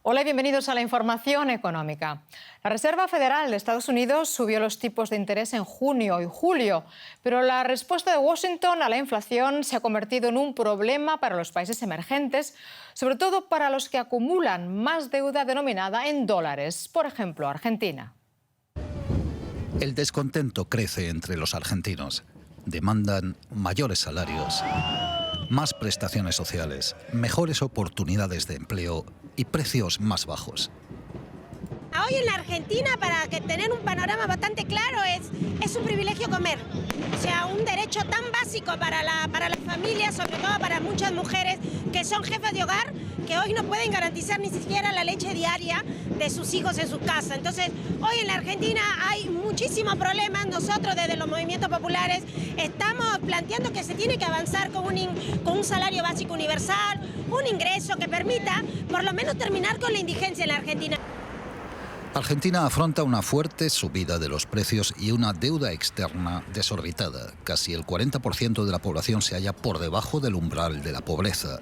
Hola y bienvenidos a la información económica. La Reserva Federal de Estados Unidos subió los tipos de interés en junio y julio, pero la respuesta de Washington a la inflación se ha convertido en un problema para los países emergentes, sobre todo para los que acumulan más deuda denominada en dólares, por ejemplo, Argentina. El descontento crece entre los argentinos. Demandan mayores salarios, más prestaciones sociales, mejores oportunidades de empleo y precios más bajos. Hoy en la Argentina, para que tener un panorama bastante claro, es un privilegio comer. O sea, un derecho tan básico para la familia, sobre todo para muchas mujeres que son jefas de hogar, que hoy no pueden garantizar ni siquiera la leche diaria de sus hijos en su casa. Entonces, hoy en la Argentina hay muchísimos problemas. Nosotros desde los movimientos populares estamos planteando que se tiene que avanzar con un salario básico universal, un ingreso que permita por lo menos terminar con la indigencia en la Argentina. Argentina afronta una fuerte subida de los precios y una deuda externa desorbitada. Casi el 40% de la población se halla por debajo del umbral de la pobreza.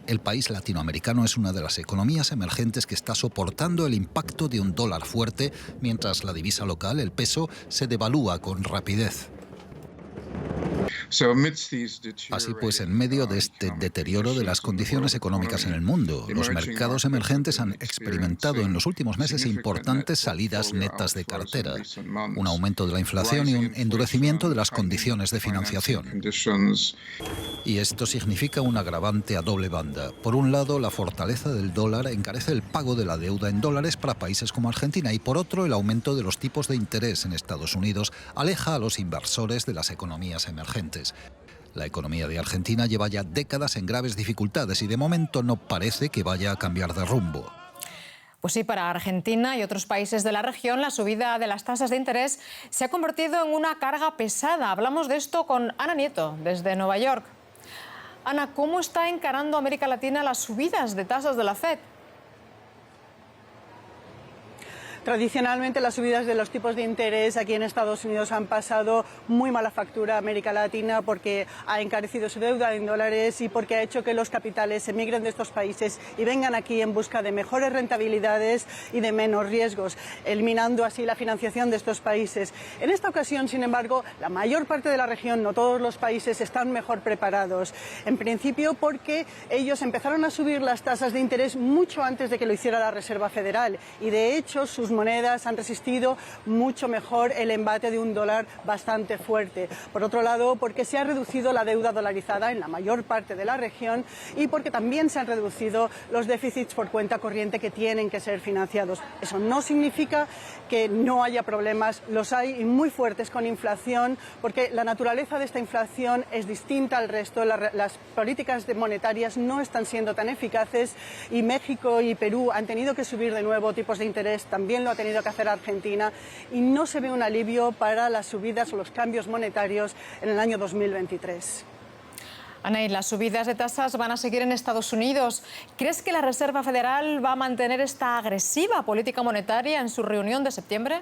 El país latinoamericano es una de las economías emergentes que está soportando el impacto de un dólar fuerte, mientras la divisa local, el peso, se devalúa con rapidez. Así pues, en medio de este deterioro de las condiciones económicas en el mundo, los mercados emergentes han experimentado en los últimos meses importantes salidas netas de cartera, un aumento de la inflación y un endurecimiento de las condiciones de financiación. Y esto significa un agravante a doble banda. Por un lado, la fortaleza del dólar encarece el pago de la deuda en dólares para países como Argentina, y por otro, el aumento de los tipos de interés en Estados Unidos aleja a los inversores de las economías emergentes. La economía de Argentina lleva ya décadas en graves dificultades y de momento no parece que vaya a cambiar de rumbo. Pues sí, para Argentina y otros países de la región, la subida de las tasas de interés se ha convertido en una carga pesada. Hablamos de esto con Ana Nieto, desde Nueva York. Ana, ¿cómo está encarando América Latina las subidas de tasas de la FED? Tradicionalmente las subidas de los tipos de interés aquí en Estados Unidos han pasado muy mala factura a América Latina porque ha encarecido su deuda en dólares y porque ha hecho que los capitales emigren de estos países y vengan aquí en busca de mejores rentabilidades y de menos riesgos, eliminando así la financiación de estos países. En esta ocasión, sin embargo, la mayor parte de la región, no todos los países, están mejor preparados. En principio porque ellos empezaron a subir las tasas de interés mucho antes de que lo hiciera la Reserva Federal y de hecho sus monedas han resistido mucho mejor el embate de un dólar bastante fuerte. Por otro lado, porque se ha reducido la deuda dolarizada en la mayor parte de la región y porque también se han reducido los déficits por cuenta corriente que tienen que ser financiados. Eso no significa que no haya problemas, los hay y muy fuertes con inflación, porque la naturaleza de esta inflación es distinta al resto, las políticas monetarias no están siendo tan eficaces y México y Perú han tenido que subir de nuevo tipos de interés, también lo ha tenido que hacer Argentina y no se ve un alivio para las subidas o los cambios monetarios en el año 2023. Ana, y las subidas de tasas van a seguir en Estados Unidos. ¿Crees que la Reserva Federal va a mantener esta agresiva política monetaria en su reunión de septiembre?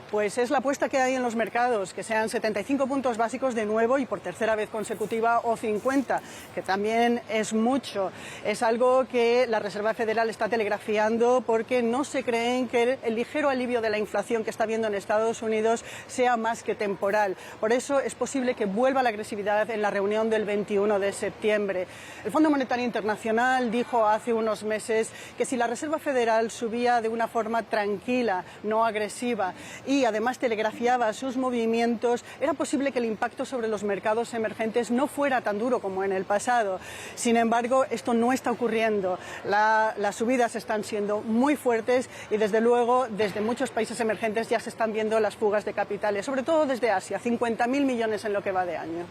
Pues es la apuesta que hay en los mercados, que sean 75 puntos básicos de nuevo y por tercera vez consecutiva o 50, que también es mucho. Es algo que la Reserva Federal está telegrafiando porque no se creen que el ligero alivio de la inflación que está habiendo en Estados Unidos sea más que temporal. Por eso es posible que vuelva la agresividad en la reunión del 21 de septiembre. El Fondo Monetario Internacional dijo hace unos meses que si la Reserva Federal subía de una forma tranquila, no agresiva, y además telegrafiaba sus movimientos, era posible que el impacto sobre los mercados emergentes no fuera tan duro como en el pasado. Sin embargo, esto no está ocurriendo. Las subidas están siendo muy fuertes y desde luego desde muchos países emergentes ya se están viendo las fugas de capitales, sobre todo desde Asia, 50.000 millones en lo que va de año.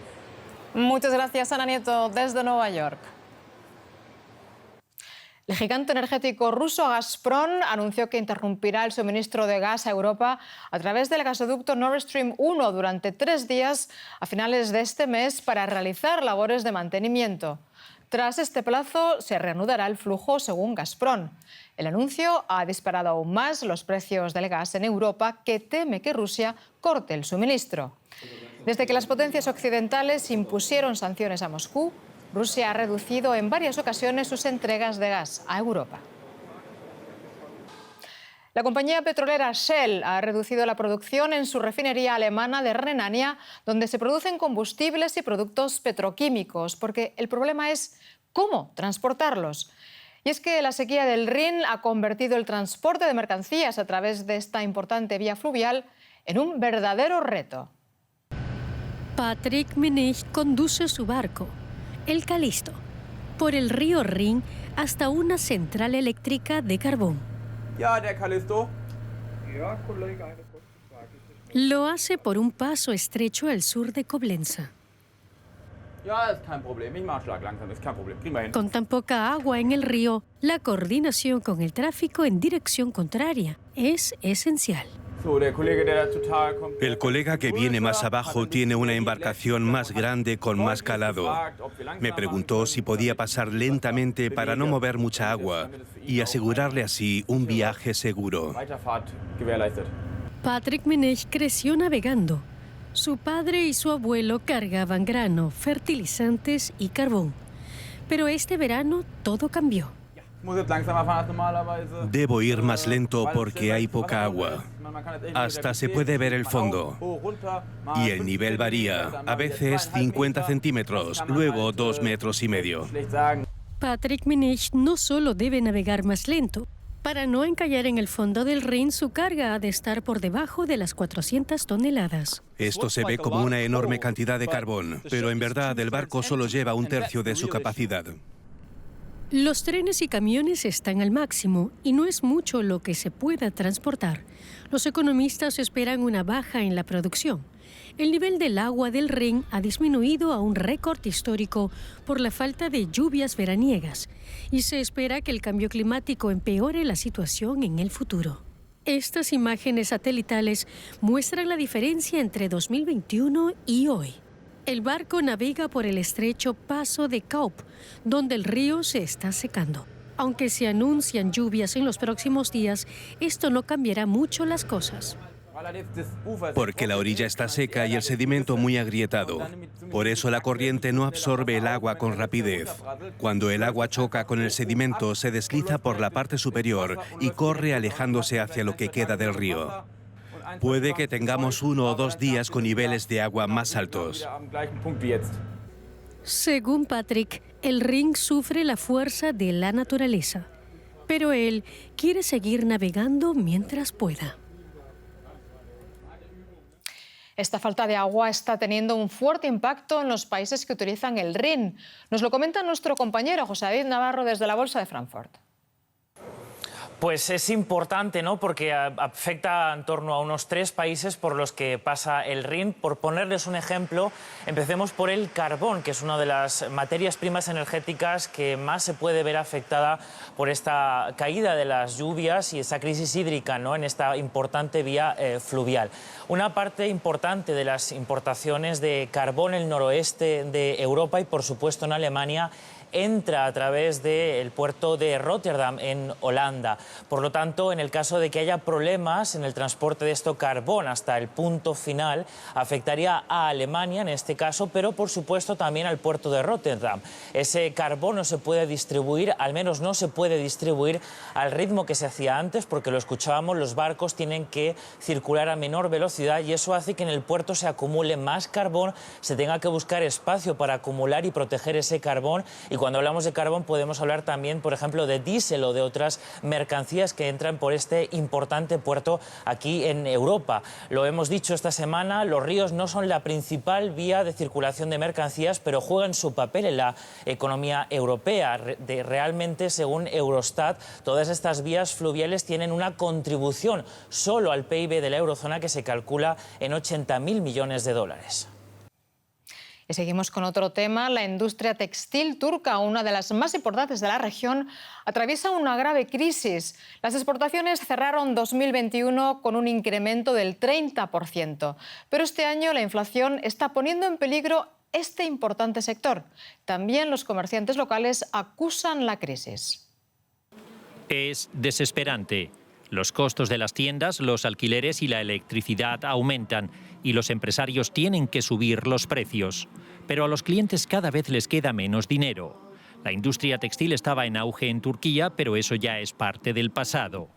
Muchas gracias, Ana Nieto, desde Nueva York. El gigante energético ruso Gazprom anunció que interrumpirá el suministro de gas a Europa a través del gasoducto Nord Stream 1 durante 3 días a finales de este mes para realizar labores de mantenimiento. Tras este plazo, se reanudará el flujo según Gazprom. El anuncio ha disparado aún más los precios del gas en Europa, que teme que Rusia corte el suministro. Desde que las potencias occidentales impusieron sanciones a Moscú, Rusia ha reducido en varias ocasiones sus entregas de gas a Europa. La compañía petrolera Shell ha reducido la producción en su refinería alemana de Renania, donde se producen combustibles y productos petroquímicos, porque el problema es cómo transportarlos. Y es que la sequía del Rin ha convertido el transporte de mercancías a través de esta importante vía fluvial en un verdadero reto. Patrick Menich conduce su barco, el Calisto, por el río Rin hasta una central eléctrica de carbón. Lo hace por un paso estrecho al sur de Koblenza. Con tan poca agua en el río, la coordinación con el tráfico en dirección contraria es esencial. El colega que viene más abajo tiene una embarcación más grande con más calado. Me preguntó si podía pasar lentamente para no mover mucha agua y asegurarle así un viaje seguro. Patrick Menech creció navegando. Su padre y su abuelo cargaban grano, fertilizantes y carbón. Pero este verano todo cambió. Debo ir más lento porque hay poca agua. Hasta se puede ver el fondo. Y el nivel varía. A veces 50 centímetros, luego 2,5 metros. Patrick Menech no solo debe navegar más lento. Para no encallar en el fondo del Rin, su carga ha de estar por debajo de las 400 toneladas. Esto se ve como una enorme cantidad de carbón, pero en verdad el barco solo lleva 1/3 de su capacidad. Los trenes y camiones están al máximo y no es mucho lo que se pueda transportar. Los economistas esperan una baja en la producción. El nivel del agua del Rin ha disminuido a un récord histórico por la falta de lluvias veraniegas y se espera que el cambio climático empeore la situación en el futuro. Estas imágenes satelitales muestran la diferencia entre 2021 y hoy. El barco navega por el estrecho Paso de Kaup, donde el río se está secando. Aunque se anuncian lluvias en los próximos días, esto no cambiará mucho las cosas. Porque la orilla está seca y el sedimento muy agrietado. Por eso la corriente no absorbe el agua con rapidez. Cuando el agua choca con el sedimento, se desliza por la parte superior y corre alejándose hacia lo que queda del río. Puede que tengamos 1 o 2 días con niveles de agua más altos. Según Patrick, el Rin sufre la fuerza de la naturaleza, pero él quiere seguir navegando mientras pueda. Esta falta de agua está teniendo un fuerte impacto en los países que utilizan el Rin. Nos lo comenta nuestro compañero José David Navarro desde la Bolsa de Frankfurt. Pues es importante, ¿no? Porque afecta en torno a unos 3 países por los que pasa el Rin. Por ponerles un ejemplo, empecemos por el carbón, que es una de las materias primas energéticas que más se puede ver afectada por esta caída de las lluvias y esa crisis hídrica, ¿no? En esta importante vía fluvial. Una parte importante de las importaciones de carbón en el noroeste de Europa y, por supuesto, en Alemania, entra a través del puerto de Rotterdam, en Holanda. Por lo tanto, en el caso de que haya problemas en el transporte de este carbón hasta el punto final, afectaría a Alemania en este caso, pero por supuesto también al puerto de Rotterdam. Ese carbón no se puede distribuir, al menos no se puede distribuir al ritmo que se hacía antes, porque lo escuchábamos, los barcos tienen que circular a menor velocidad y eso hace que en el puerto se acumule más carbón, se tenga que buscar espacio para acumular y proteger ese carbón. Y cuando hablamos de carbón podemos hablar también, por ejemplo, de diésel o de otras mercancías que entran por este importante puerto aquí en Europa. Lo hemos dicho esta semana, los ríos no son la principal vía de circulación de mercancías, pero juegan su papel en la economía europea. Realmente, según Eurostat, todas estas vías fluviales tienen una contribución solo al PIB de la eurozona que se calcula en 80.000 millones de dólares. Y seguimos con otro tema. La industria textil turca, una de las más importantes de la región, atraviesa una grave crisis. Las exportaciones cerraron 2021 con un incremento del 30%. Pero este año la inflación está poniendo en peligro este importante sector. También los comerciantes locales acusan la crisis. Es desesperante. Los costos de las tiendas, los alquileres y la electricidad aumentan y los empresarios tienen que subir los precios. Pero a los clientes cada vez les queda menos dinero. La industria textil estaba en auge en Turquía, pero eso ya es parte del pasado.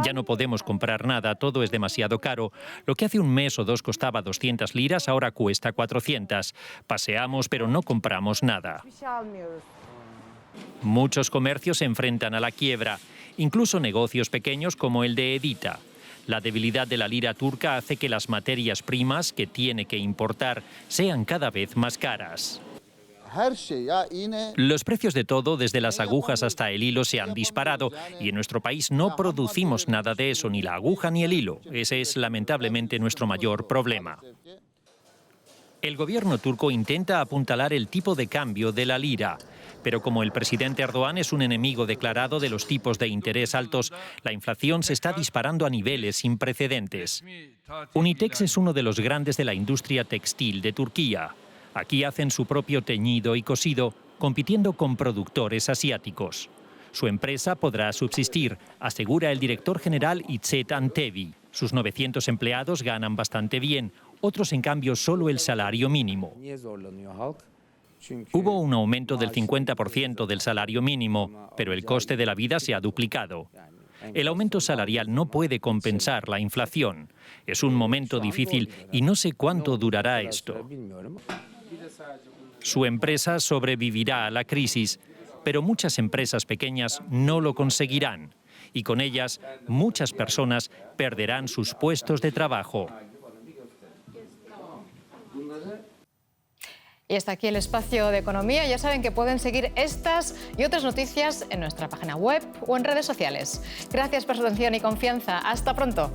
Ya no podemos comprar nada, todo es demasiado caro. Lo que hace un mes o dos costaba 200 liras, ahora cuesta 400. Paseamos, pero no compramos nada. Muchos comercios se enfrentan a la quiebra, incluso negocios pequeños como el de Edita. La debilidad de la lira turca hace que las materias primas que tiene que importar sean cada vez más caras. Los precios de todo, desde las agujas hasta el hilo, se han disparado y en nuestro país no producimos nada de eso, ni la aguja ni el hilo. Ese es lamentablemente nuestro mayor problema. El gobierno turco intenta apuntalar el tipo de cambio de la lira, pero como el presidente Erdogan es un enemigo declarado de los tipos de interés altos, la inflación se está disparando a niveles sin precedentes. Unitex es uno de los grandes de la industria textil de Turquía. Aquí hacen su propio teñido y cosido, compitiendo con productores asiáticos. Su empresa podrá subsistir, asegura el director general İzzet Antebi. Sus 900 empleados ganan bastante bien, otros en cambio solo el salario mínimo. Hubo un aumento del 50% del salario mínimo, pero el coste de la vida se ha duplicado. El aumento salarial no puede compensar la inflación. Es un momento difícil y no sé cuánto durará esto. Su empresa sobrevivirá a la crisis, pero muchas empresas pequeñas no lo conseguirán y con ellas muchas personas perderán sus puestos de trabajo. Y hasta aquí el espacio de economía. Ya saben que pueden seguir estas y otras noticias en nuestra página web o en redes sociales. Gracias por su atención y confianza. Hasta pronto.